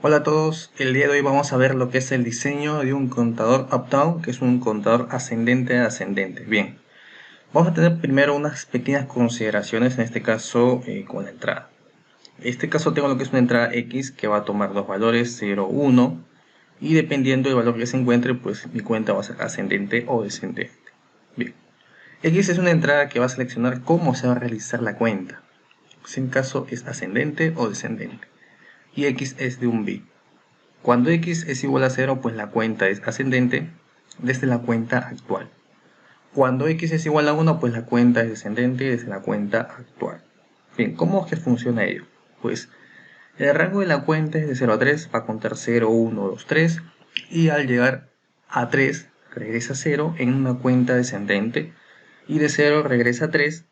Hola a todos, el día de hoy vamos a ver lo que es el diseño de un contador up-down, que es un contador ascendente a ascendente. Bien, vamos a tener primero unas pequeñas consideraciones, en este caso con la entrada. En este caso tengo lo que es una entrada X que va a tomar dos valores, 0, 1, y dependiendo del valor que se encuentre, pues mi cuenta va a ser ascendente o descendente. Bien, X es una entrada que va a seleccionar cómo se va a realizar la cuenta, si en caso es ascendente o descendente, y X es de un bit. Cuando x es igual a 0, pues la cuenta es ascendente desde la cuenta actual. Cuando x es igual a 1, pues la cuenta es descendente desde la cuenta actual. Bien, ¿cómo es que funciona ello? Pues el rango de la cuenta es de 0 a 3, va a contar 0, 1, 2, 3, y al llegar a 3 regresa a 0 en una cuenta descendente, y de 0 regresa a 3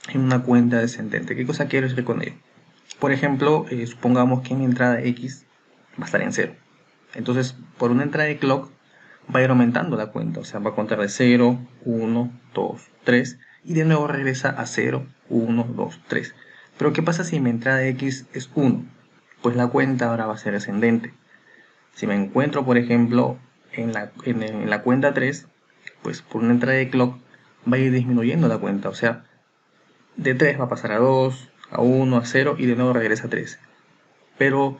en una cuenta descendente. ¿Qué cosa quiero decir con ello? Por ejemplo, supongamos que mi entrada x va a estar en 0. Entonces, por una entrada de clock va a ir aumentando la cuenta, o sea, va a contar de 0, 1, 2, 3 y de nuevo regresa a 0, 1, 2, 3. Pero ¿qué pasa si mi entrada de x es 1? Pues la cuenta ahora va a ser ascendente. Si me encuentro, por ejemplo, en la cuenta 3, pues por una entrada de clock va a ir disminuyendo la cuenta, o sea, de 3 va a pasar a 2, a 1, a 0 y de nuevo regresa a 3. Pero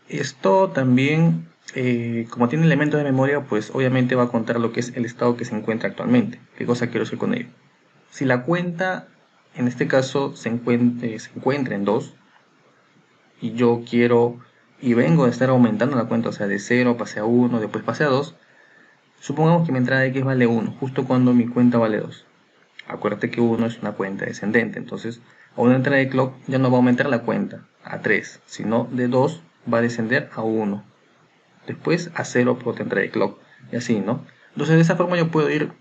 esto también, como tiene elementos de memoria, pues obviamente va a contar lo que es el estado que se encuentra actualmente. ¿Qué cosa quiero decir con ello? Si la cuenta, en este caso, se encuentra en 2 y yo quiero y vengo de estar aumentando la cuenta, o sea, de 0 pasé a 1, después pasé a 2, supongamos que mi entrada X vale 1, justo cuando mi cuenta vale 2. Acuérdate que 1 es una cuenta descendente, entonces a una entrada de clock ya no va a aumentar la cuenta a 3, sino de 2 va a descender a 1. Después a 0 por otra entrada de clock, y así, ¿no? Entonces de esa forma yo puedo ir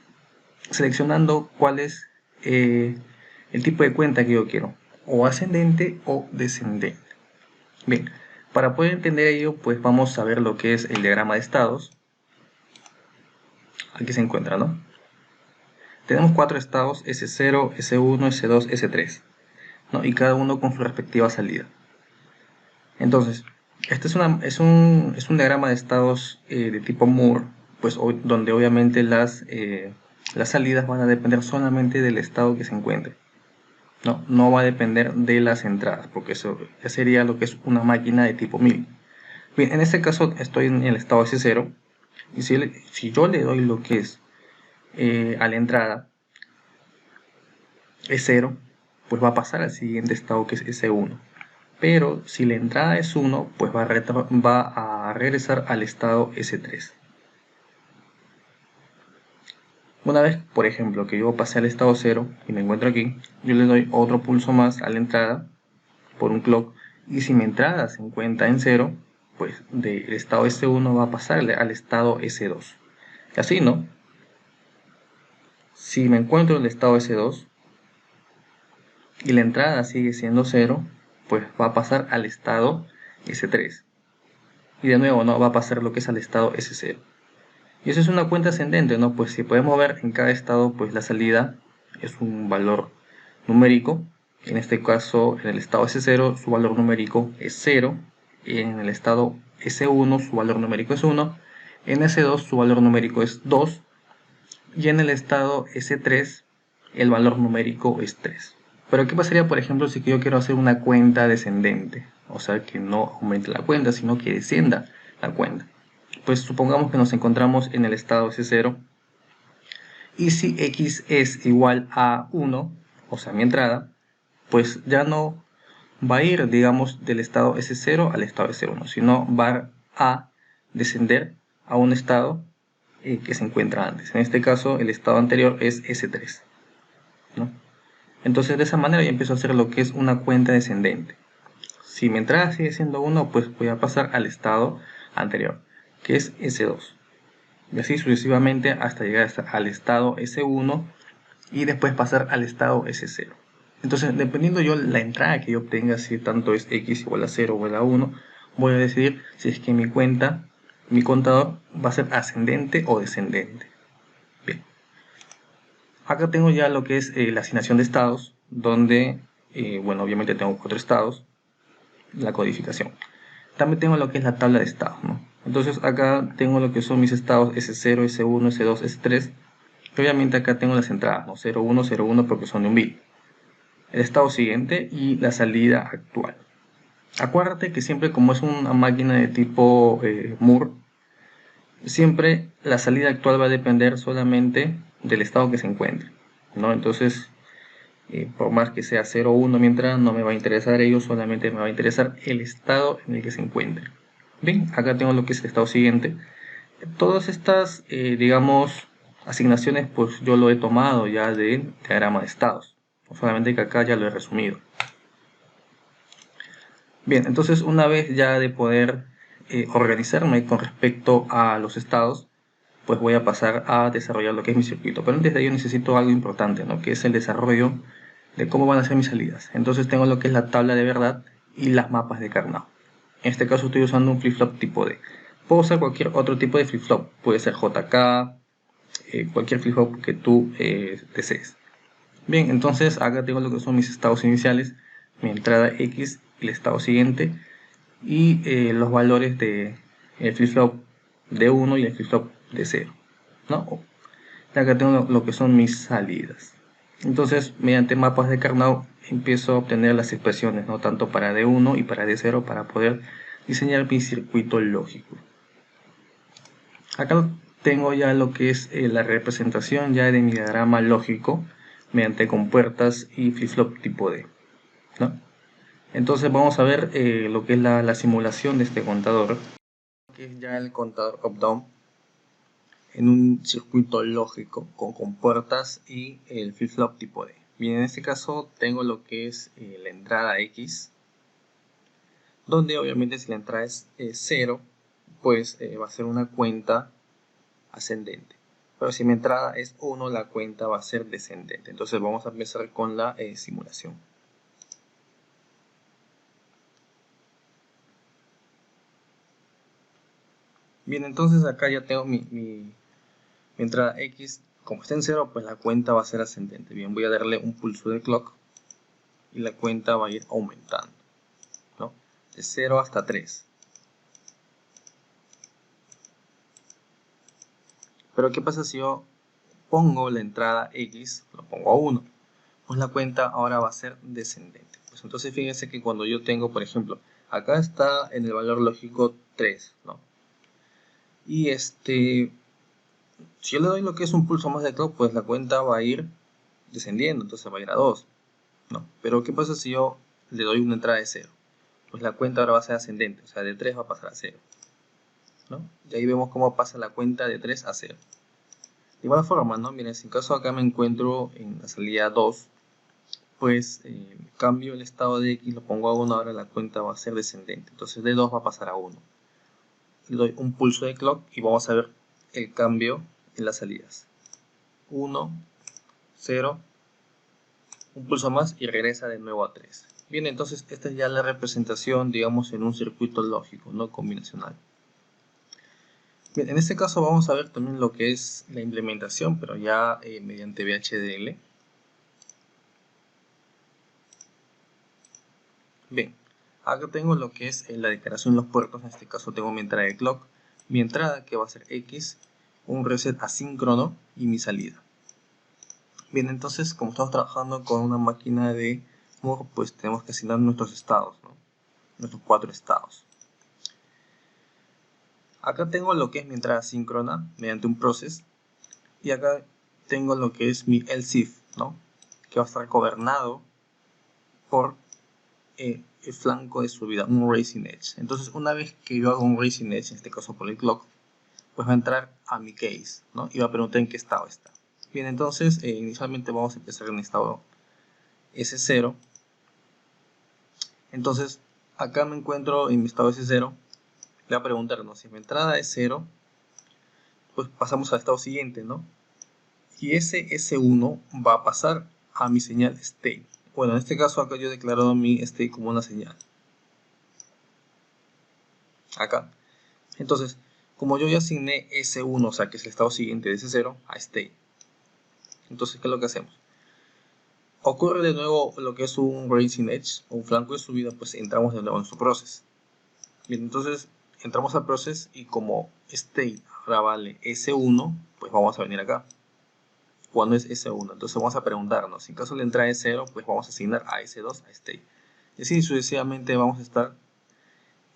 seleccionando cuál es el tipo de cuenta que yo quiero, o ascendente o descendente. Bien, para poder entender ello, pues vamos a ver lo que es el diagrama de estados. Aquí se encuentra, ¿no? Tenemos 4 estados, S0, S1, S2, S3, ¿no? Y cada uno con su respectiva salida. Entonces, este es un diagrama de estados de tipo Moore, pues donde obviamente las salidas van a depender solamente del estado que se encuentre. No va a depender de las entradas, porque eso ya sería lo que es una máquina de tipo 1000. Bien, en este caso estoy en el estado S0, y si yo le doy lo que es a la entrada S0, pues va a pasar al siguiente estado que es S1. Pero si la entrada es 1, pues va a regresar al estado S3. Una vez, por ejemplo, que yo pasé al estado 0 y me encuentro aquí, yo le doy otro pulso más a la entrada por un clock, y si mi entrada se encuentra en 0, pues del estado S1 va a pasar al estado S2. Y así, ¿no? Si me encuentro en el estado S2 y la entrada sigue siendo 0, pues va a pasar al estado S3. Y de nuevo, ¿no? Va a pasar lo que es al estado S0. Y eso es una cuenta ascendente, ¿no? Pues si podemos ver en cada estado, pues la salida es un valor numérico. En este caso, en el estado S0, su valor numérico es 0. En el estado S1, su valor numérico es 1. En S2, su valor numérico es 2. Y en el estado S3, el valor numérico es 3. Pero ¿qué pasaría, por ejemplo, si yo quiero hacer una cuenta descendente? O sea, que no aumente la cuenta, sino que descienda la cuenta. Pues supongamos que nos encontramos en el estado S0, y si X es igual a 1, o sea mi entrada, pues ya no va a ir, digamos, del estado S0 al estado S1, sino va a descender a un estado que se encuentra antes. En este caso el estado anterior es S3, ¿no? Entonces de esa manera yo empiezo a hacer lo que es una cuenta descendente. Si mi entrada sigue siendo 1, pues voy a pasar al estado anterior, que es S2. Y así sucesivamente hasta llegar al estado S1 y después pasar al estado S0. Entonces, dependiendo yo la entrada que yo obtenga, si tanto es X igual a 0 o igual a 1, voy a decidir si es que mi cuenta, mi contador, va a ser ascendente o descendente. Bien, acá tengo ya lo que es la asignación de estados, donde, bueno, obviamente tengo 4 estados, la codificación. también tengo lo que es la tabla de estados, ¿no? Entonces acá tengo lo que son mis estados S0, S1, S2, S3. Obviamente acá tengo las entradas, ¿no? 01, 01 porque son de un bit. El estado siguiente y la salida actual. Acuérdate que siempre, como es una máquina de tipo Moore, siempre la salida actual va a depender solamente del estado que se encuentre, ¿no? Entonces, por más que sea 0 o 1 mientras no me va a interesar ello, solamente me va a interesar el estado en el que se encuentre. Bien, acá tengo lo que es el estado siguiente. Todas estas, digamos, asignaciones, pues yo lo he tomado ya de diagrama de estados, solamente que acá ya lo he resumido. Bien, entonces una vez ya de poder organizarme con respecto a los estados, pues voy a pasar a desarrollar lo que es mi circuito. Pero antes de ello necesito algo importante, ¿no? Que es el desarrollo de cómo van a ser mis salidas. Entonces tengo lo que es la tabla de verdad y las mapas de Karnaugh. En este caso estoy usando un flip-flop tipo D. Puedo usar cualquier otro tipo de flip-flop. Puede ser JK, cualquier flip-flop que tú desees. Bien, entonces acá tengo lo que son mis estados iniciales, mi entrada X, el estado siguiente y los valores de el flip-flop de 1 y el flip-flop de 0, ¿no? Acá tengo lo que son mis salidas. Entonces, mediante mapas de Karnaugh empiezo a obtener las expresiones, ¿no? Tanto para D1 y para D0 para poder diseñar mi circuito lógico. Acá tengo ya lo que es la representación ya de mi diagrama lógico mediante compuertas y flip-flop tipo D, ¿no? Entonces vamos a ver lo que es la simulación de este contador, que es ya el contador up-down en un circuito lógico con compuertas y el flip-flop tipo D. Bien, en este caso tengo lo que es la entrada X, donde obviamente si la entrada es 0, pues va a ser una cuenta ascendente. Pero si mi entrada es 1, la cuenta va a ser descendente. Entonces vamos a empezar con la simulación. Bien, entonces acá ya tengo mi entrada X. Como está en 0, pues la cuenta va a ser ascendente. Bien, voy a darle un pulso de clock y la cuenta va a ir aumentando, ¿no? De 0 hasta 3. Pero ¿qué pasa si yo pongo la entrada X, lo pongo a 1? Pues la cuenta ahora va a ser descendente. Pues entonces fíjense que cuando yo tengo, por ejemplo, acá está en el valor lógico 3, ¿no? Y si yo le doy lo que es un pulso más de clock, pues la cuenta va a ir descendiendo, entonces va a ir a 2, ¿no? Pero ¿qué pasa si yo le doy una entrada de 0? Pues la cuenta ahora va a ser ascendente, o sea, de 3 va a pasar a 0, ¿no? Y ahí vemos cómo pasa la cuenta de 3 a 0. De igual forma, ¿no? Miren, si en caso acá me encuentro en la salida 2, pues cambio el estado de X, lo pongo a 1, ahora la cuenta va a ser descendente. Entonces de 2 va a pasar a 1. Le doy un pulso de clock y vamos a ver el cambio en las salidas. 1, 0, un pulso más y regresa de nuevo a 3. Bien, entonces esta es ya la representación, digamos, en un circuito lógico, no combinacional. Bien, en este caso vamos a ver también lo que es la implementación, pero ya mediante VHDL. Bien, acá tengo lo que es la declaración de los puertos. En este caso tengo mi entrada de clock, mi entrada que va a ser X, un reset asíncrono y mi salida. Bien, entonces como estamos trabajando con una máquina de Moore, pues tenemos que asignar nuestros estados, ¿no? Nuestros 4 estados. Acá tengo lo que es mi entrada síncrona mediante un process, y acá tengo lo que es mi else if, ¿no? Que va a estar gobernado por el flanco de subida, un raising edge. Entonces una vez que yo hago un raising edge, en este caso por el clock, pues va a entrar a mi case, ¿no? Y va a preguntar en qué estado está. Bien, entonces inicialmente vamos a empezar en estado S0. Entonces acá me encuentro en mi estado S0. Le va a preguntar, ¿no? Si mi entrada es 0, pues pasamos al estado siguiente, ¿no? Y ese S1 va a pasar a mi señal state. Bueno, en este caso acá yo he declarado mi state como una señal. Acá. Entonces, como yo ya asigné S1, o sea que es el estado siguiente de S0, a state. Entonces, ¿qué es lo que hacemos? Ocurre de nuevo lo que es un raising edge, o un flanco de subida, pues entramos de nuevo en su proceso. Bien, entonces entramos al proceso y como state ahora vale S1, pues vamos a venir acá. Cuando es S1, entonces vamos a preguntarnos, si en caso de la entrada es 0, pues vamos a asignar a S2 a state. Y así sucesivamente vamos a estar,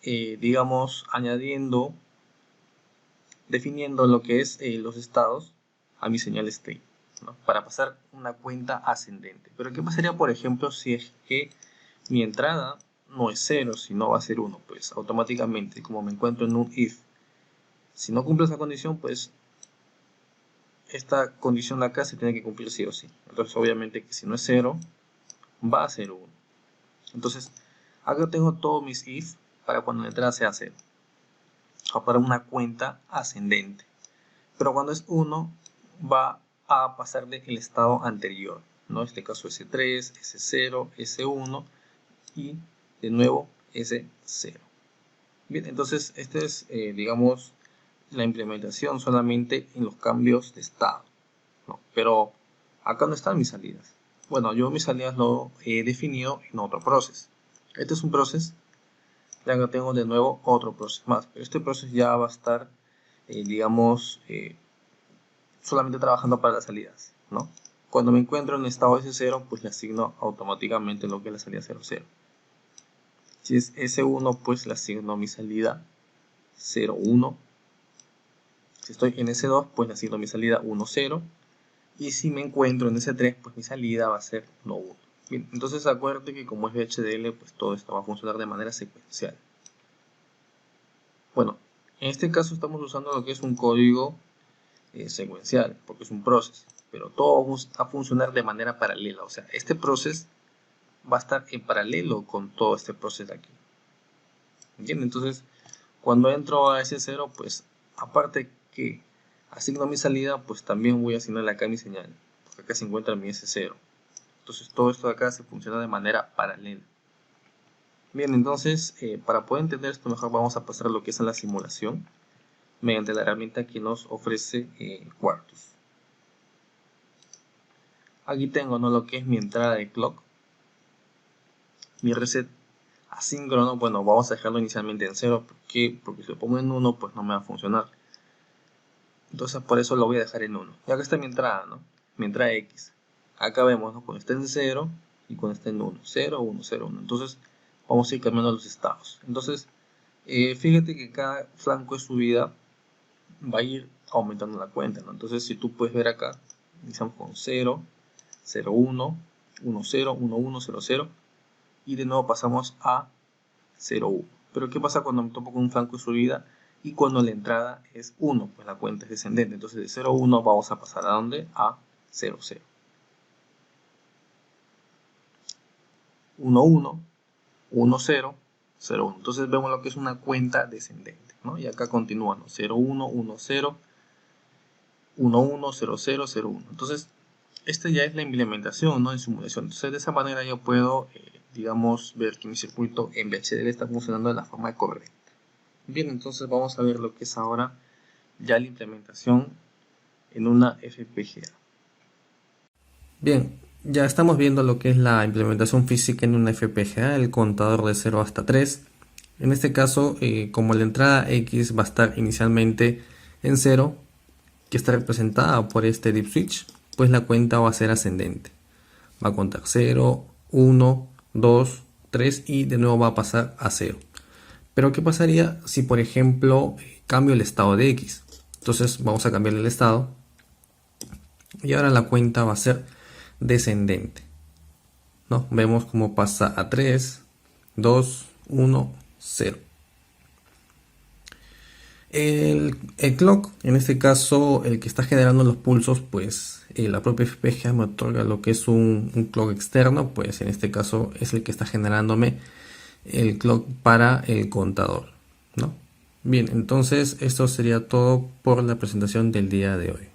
digamos, definiendo lo que es los estados a mi señal state, ¿no? Para pasar una cuenta ascendente. Pero ¿qué pasaría, por ejemplo, si es que mi entrada no es 0, sino va a ser 1? Pues automáticamente, como me encuentro en un if, si no cumple esa condición, pues esta condición de acá se tiene que cumplir sí o sí. Entonces obviamente que si no es 0, va a ser 1. Entonces acá tengo todos mis if para cuando la entrada sea 0, o para una cuenta ascendente. Pero cuando es 1 va a pasar del estado anterior, ¿no? En este caso S3, S0, S1 y de nuevo S0. Bien, entonces este es, digamos, la implementación solamente en los cambios de estado, ¿no? Pero acá no están mis salidas. Bueno, yo mis salidas lo he definido en otro proceso. Este es un proceso. Ya que tengo de nuevo otro proceso más, pero este proceso ya va a estar, digamos, solamente trabajando para las salidas, ¿no? Cuando me encuentro en estado S0, pues le asigno automáticamente lo que es la salida 00. Si es S1, pues le asigno mi salida 01. Si estoy en S2, pues le asigno mi salida 10. Y si me encuentro en S3, pues mi salida va a ser 11. Bien, entonces acuérdate que como es VHDL, pues todo esto va a funcionar de manera secuencial. Bueno, en este caso estamos usando lo que es un código secuencial, porque es un proceso, pero todo va a funcionar de manera paralela. O sea, este proceso va a estar en paralelo con todo este proceso de aquí. ¿Bien? Entonces, cuando entro a S0, pues aparte que asigno mi salida, pues también voy a asignarle acá mi señal, porque acá se encuentra mi S0. Entonces todo esto de acá se funciona de manera paralela. Bien, entonces para poder entender esto mejor vamos a pasar a lo que es la simulación mediante la herramienta que nos ofrece Quartus. Aquí tengo, ¿no?, lo que es mi entrada de clock, mi reset asíncrono. Bueno, vamos a dejarlo inicialmente en 0, ¿por qué? Porque si lo pongo en 1, pues no me va a funcionar. Entonces por eso lo voy a dejar en 1. Y acá está mi entrada, ¿no? Mi entrada X. Acá vemos, ¿no?, cuando está en 0 y cuando está en 1. 0, 1, 0, 1. Entonces vamos a ir cambiando los estados. Entonces fíjate que cada flanco de subida va a ir aumentando la cuenta, ¿no? Entonces si tú puedes ver acá, iniciamos con 0, 0, 1, 1, 0, 1, 1, 0, 0 y de nuevo pasamos a 0, 1. Pero ¿qué pasa cuando me topo con un flanco de subida y cuando la entrada es 1? Pues la cuenta es descendente. Entonces de 0, 1 vamos a pasar a ¿dónde? A 0, 0. 1, 1, 1, 0, 0, 1. Entonces vemos lo que es una cuenta descendente, ¿no? Y acá continúa, ¿no? 0, 1, 1, 0, 1, 1, 0, 0, 0, 1. Entonces esta ya es la implementación, ¿no?, en simulación. Entonces de esa manera yo puedo, digamos, ver que mi circuito en VHDL está funcionando de la forma correcta. Bien, entonces vamos a ver lo que es ahora ya la implementación en una FPGA. Bien, ya estamos viendo lo que es la implementación física en una FPGA, el contador de 0 hasta 3. En este caso, como la entrada X va a estar inicialmente en 0, que está representada por este dip switch, pues la cuenta va a ser ascendente. Va a contar 0, 1, 2, 3 y de nuevo va a pasar a 0. Pero ¿qué pasaría si, por ejemplo, cambio el estado de X? Entonces vamos a cambiar el estado y ahora la cuenta va a ser descendente, ¿no? Vemos cómo pasa a 3, 2, 1, 0. El clock, en este caso el que está generando los pulsos, pues la propia FPGA me otorga lo que es un clock externo, pues en este caso es el que está generándome el clock para el contador, ¿no? Bien, entonces esto sería todo por la presentación del día de hoy.